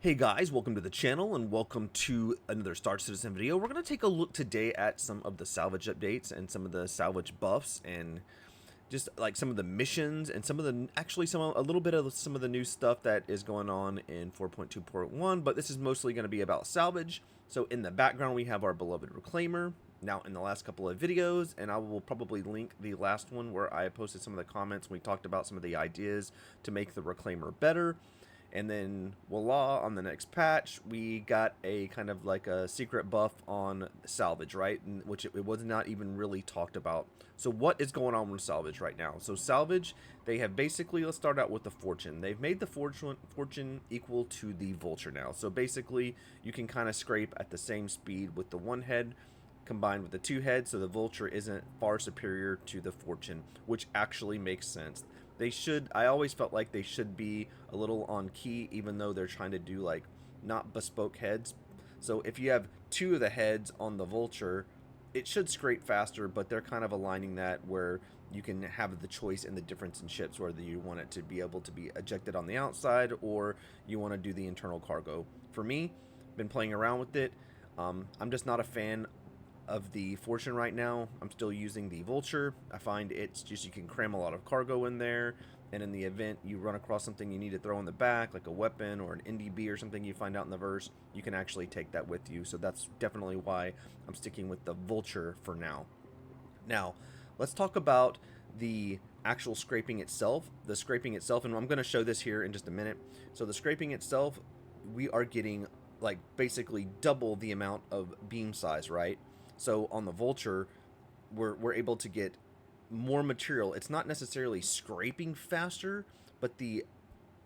Hey guys, welcome to the channel and welcome to another Star Citizen video. We're going to take a look today at some of the salvage updates and some of the salvage buffs and just like some of the missions and some of the a little bit of some of the new stuff that is going on in 4.2.1, but this is mostly going to be about salvage. So in the background we have our beloved Reclaimer. Now in the last couple of videos, and I will probably link the last one where I posted some of the comments and we talked about some of the ideas to make the Reclaimer better. And then, voila, on the next patch, we got a kind of like a secret buff on salvage, right? Which it was not even really talked about. So what is going on with salvage right now? So salvage, they have basically, let's start out with the fortune. They've made the fortune equal to the vulture now. So basically, you can kind of scrape at the same speed with the one head combined with the two heads, so the vulture isn't far superior to the fortune, which actually makes sense. They should, I always felt like they should be a little on key, even though they're trying to do like not bespoke heads. So if you have two of the heads on the vulture, it should scrape faster, but they're kind of aligning that where you can have the choice in the difference in ships, whether you want it to be able to be ejected on the outside or you want to do the internal cargo. For me, been playing around with it. I'm just not a fan of the fortune right now. I'm still using the vulture. I find it's just, you can cram a lot of cargo in there, and in the event you run across something you need to throw in the back, like a weapon or an NDB or something you find out in the verse, you can actually take that with you. So that's definitely why I'm sticking with the vulture for now. Now let's talk about the actual scraping itself. The scraping itself, and I'm going to show this here in just a minute. So the scraping itself, we are getting like basically double the amount of beam size, right? So on the vulture, we're able to get more material. It's not necessarily scraping faster, but the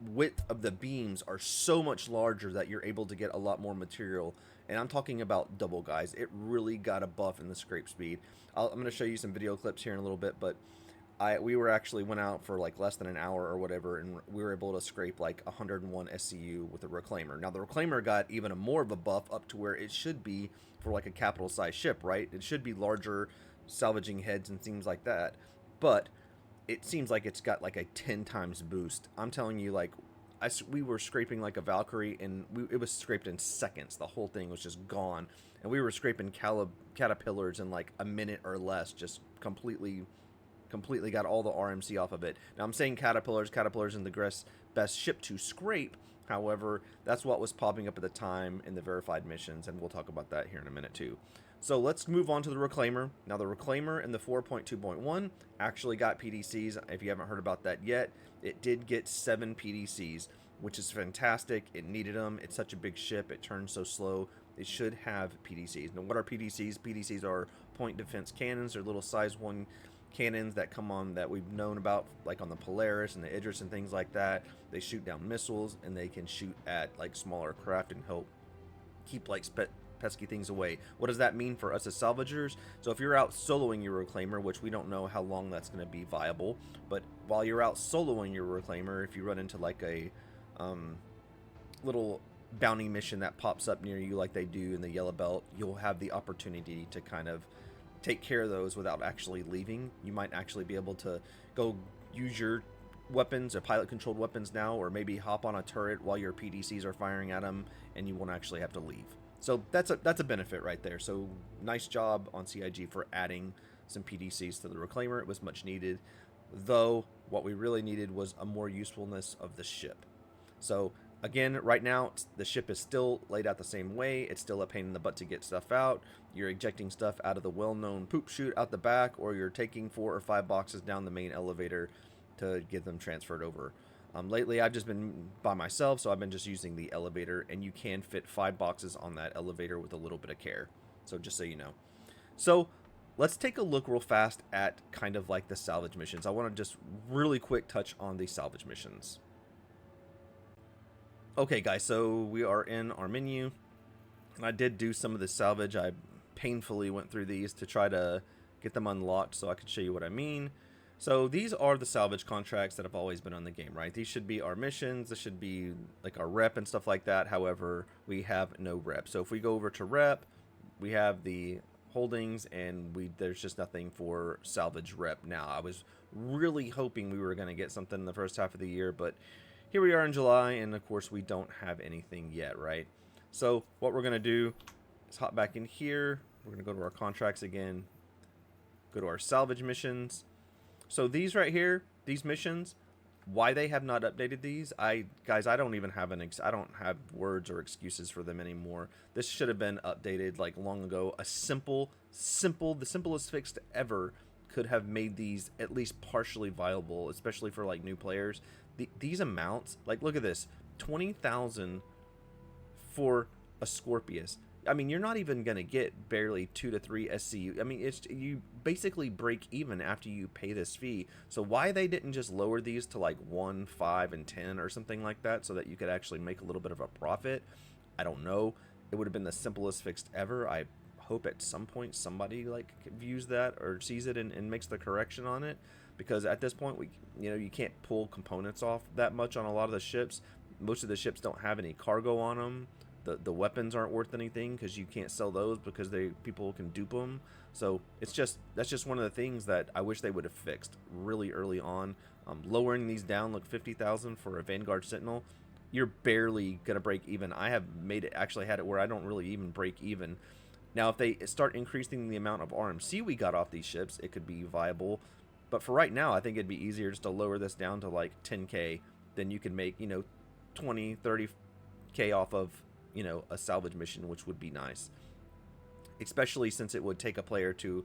width of the beams are so much larger that you're able to get a lot more material. And I'm talking about double, guys. It really got a buff in the scrape speed. I'm going to show you some video clips here in a little bit, but we went out for like less than an hour or whatever, and we were able to scrape like 101 SCU with the Reclaimer. Now the Reclaimer got even more of a buff up to where it should be for like a capital size ship, right? It should be larger salvaging heads and things like that, but it seems like it's got like a 10 times boost. I'm telling you, like we were scraping like a Valkyrie, and it was scraped in seconds. The whole thing was just gone, and we were scraping caterpillars in like a minute or less, just completely got all the RMC off of it. Now I'm saying caterpillars in the best ship to scrape. However, that's what was popping up at the time in the verified missions, and we'll talk about that here in a minute too. So let's move on to the Reclaimer. Now the Reclaimer in the 4.2.1 actually got PDCs. If you haven't heard about that yet, it did get 7 PDCs, which is fantastic. It needed them. It's such a big ship. It turns so slow. It should have PDCs. Now what are PDCs? PDCs are point defense cannons. They're little size 1 cannons that come on that we've known about, like on the Polaris and the Idris and things like that. They shoot down missiles, and they can shoot at like smaller craft and help keep like pesky things away. What does that mean for us as salvagers? So if you're out soloing your Reclaimer, which we don't know how long that's going to be viable, but while you're out soloing your Reclaimer, if you run into like a little bounty mission that pops up near you like they do in the Yellow Belt, you'll have the opportunity to kind of take care of those without actually leaving. You might actually be able to go use your weapons or pilot controlled weapons now, or maybe hop on a turret while your PDCs are firing at them, and you won't actually have to leave. So that's a benefit right there. So nice job on CIG for adding some PDCs to the Reclaimer. It was much needed, though what we really needed was a more usefulness of the ship. So again, right now, the ship is still laid out the same way. It's still a pain in the butt to get stuff out. You're ejecting stuff out of the well-known poop chute out the back, or you're taking 4 or 5 boxes down the main elevator to get them transferred over. Lately, I've just been by myself, so I've been just using the elevator, and you can fit 5 boxes on that elevator with a little bit of care. So just so you know. So let's take a look real fast at kind of like the salvage missions. I want to just really quick touch on the salvage missions. Okay guys, so we are in our menu, and I did do some of the salvage. I painfully went through these to try to get them unlocked so I could show you what I mean. So these are the salvage contracts that have always been on the game, right? These should be our missions. This should be like our rep and stuff like that. However, we have no rep. So if we go over to rep, we have the holdings, and there's just nothing for salvage rep now. I was really hoping we were going to get something in the first half of the year, but here we are in July, and of course we don't have anything yet, right? So what we're gonna do is hop back in here. We're gonna go to our contracts again, go to our salvage missions. So these right here, these missions, why they have not updated these, guys, I don't even have I don't have words or excuses for them anymore. This should have been updated like long ago. The simplest fix ever could have made these at least partially viable, especially for like new players. These amounts, like look at this, 20,000 for a Scorpius. I mean, you're not even gonna get barely 2 to 3 SCU. I mean, you basically break even after you pay this fee. So why they didn't just lower these to like 1, 5, and 10 or something like that, so that you could actually make a little bit of a profit, I don't know. It would have been the simplest fix ever. I hope at some point somebody like views that or sees it and makes the correction on it, because at this point you can't pull components off that much on a lot of the ships. Most of the ships don't have any cargo on them. The weapons aren't worth anything because you can't sell those because people can dupe them. So that's just one of the things that I wish they would have fixed really early on. Lowering these down, look, 50,000 for a Vanguard Sentinel, you're barely gonna break even. I have actually had it where I don't really even break even. Now, if they start increasing the amount of RMC we got off these ships, it could be viable. But for right now, I think it'd be easier just to lower this down to like 10K. Then you can make 20, 30K off of a salvage mission, which would be nice, especially since it would take a player to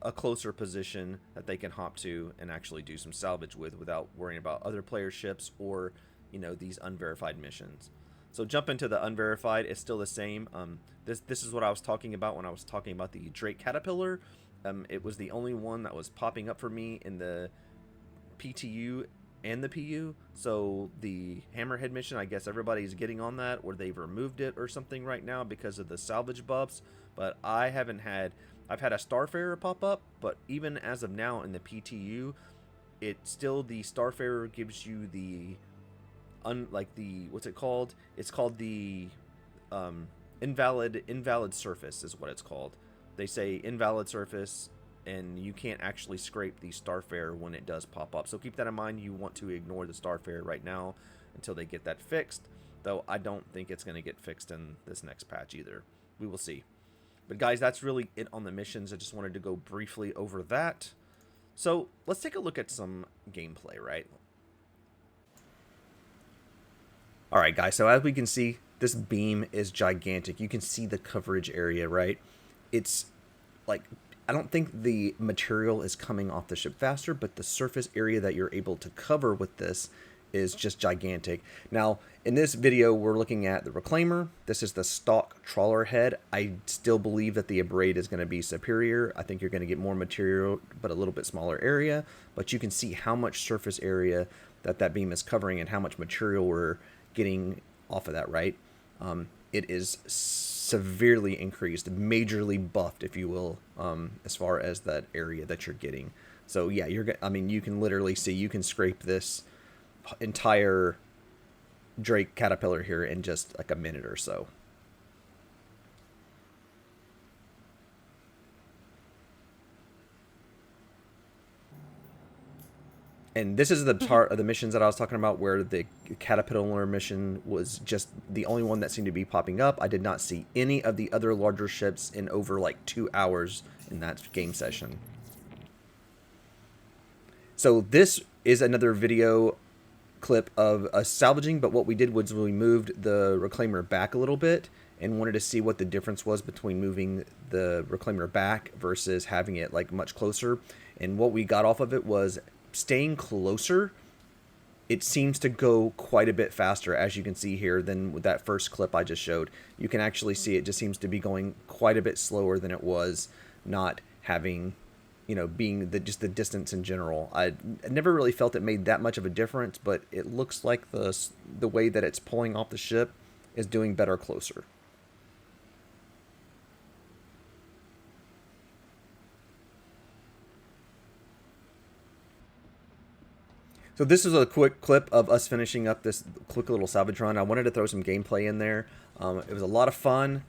a closer position that they can hop to and actually do some salvage with without worrying about other player ships or these unverified missions. So jump into the unverified. It's still the same. This is what I was talking about when I was talking about the Drake Caterpillar. It was the only one that was popping up for me in the PTU and the PU. So the Hammerhead mission, I guess everybody's getting on that, or they've removed it or something right now because of the salvage buffs. But I've had a Starfarer pop up, but even as of now in the PTU, the Starfarer gives you the what's it called? It's called the invalid surface is what it's called. They say invalid surface, and you can't actually scrape the Starfarer when it does pop up. So keep that in mind. You want to ignore the Starfarer right now until they get that fixed, though I don't think it's going to get fixed in this next patch either. We will see. But guys, that's really it on the missions. I just wanted to go briefly over that. So let's take a look at some gameplay, right? Alright guys, so as we can see, this beam is gigantic. You can see the coverage area, right? It's like, I don't think the material is coming off the ship faster, but the surface area that you're able to cover with this is just gigantic. Now, in this video, we're looking at the Reclaimer. This is the stock trawler head. I still believe that the Abrade is going to be superior. I think you're going to get more material, but a little bit smaller area. But you can see how much surface area that beam is covering and how much material we're getting off of that, right? It is severely increased, majorly buffed, if you will, as far as that area that you're getting. So yeah, you can literally see, you can scrape this entire Drake Caterpillar here in just like a minute or so. And this is the part of the missions that I was talking about where the Caterpillar mission was just the only one that seemed to be popping up. I did not see any of the other larger ships in over like 2 hours in that game session. So this is another video clip of us salvaging, but what we did was we moved the Reclaimer back a little bit and wanted to see what the difference was between moving the Reclaimer back versus having it like much closer. And what we got off of it was staying closer, it seems to go quite a bit faster, as you can see here, than with that first clip I just showed. You can actually see it just seems to be going quite a bit slower than it was not having, being just the distance in general. I never really felt it made that much of a difference, but it looks like the way that it's pulling off the ship is doing better closer. So this is a quick clip of us finishing up this quick little salvage run. I wanted to throw some gameplay in there. It was a lot of fun.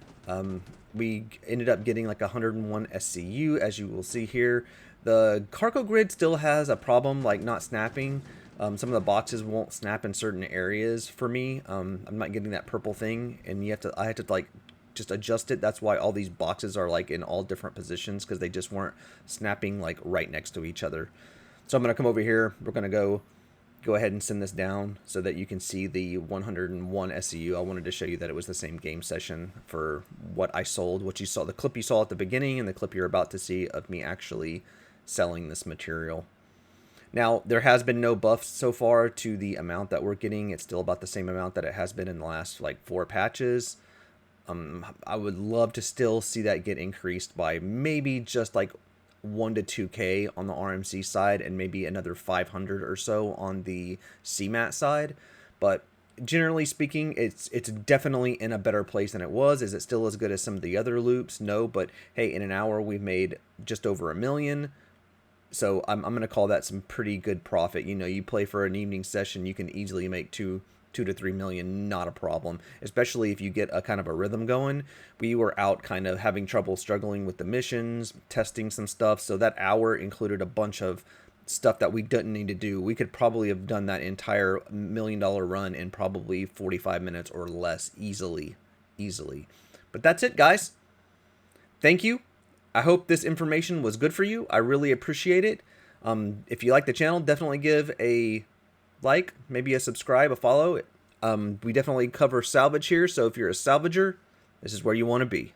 We ended up getting like 101 SCU, as you will see here. The cargo grid still has a problem, like not snapping. Some of the boxes won't snap in certain areas for me. I'm not getting that purple thing, and I had to like just adjust it. That's why all these boxes are like in all different positions, because they just weren't snapping like right next to each other. So I'm gonna come over here. We're gonna go ahead and send this down so that you can see the 101 SEU. I wanted to show you that it was the same game session for what I sold, what you saw, the clip you saw at the beginning and the clip you're about to see of me actually selling this material. Now, there has been no buffs so far to the amount that we're getting. It's still about the same amount that it has been in the last like 4 patches. I would love to still see that get increased by maybe just like 1 to 2K on the RMC side, and maybe another 500 or so on the CMAT side. But generally speaking, it's definitely in a better place than it was. Is it still as good as some of the other loops? No, but hey, in an hour we've made just over $1 million. So I'm going to call that some pretty good profit. You know, you play for an evening session, you can easily make two to 3 million, not a problem, especially if you get a kind of a rhythm going. We were out kind of having trouble struggling with the missions, testing some stuff, so that hour included a bunch of stuff that we didn't need to do. We could probably have done that entire $1 million run in probably 45 minutes or less, easily. But that's it, guys. Thank you. I hope this information was good for you. I really appreciate it. If you like the channel, definitely give a like, maybe a subscribe, a follow. We definitely cover salvage here, so if you're a salvager, this is where you want to be.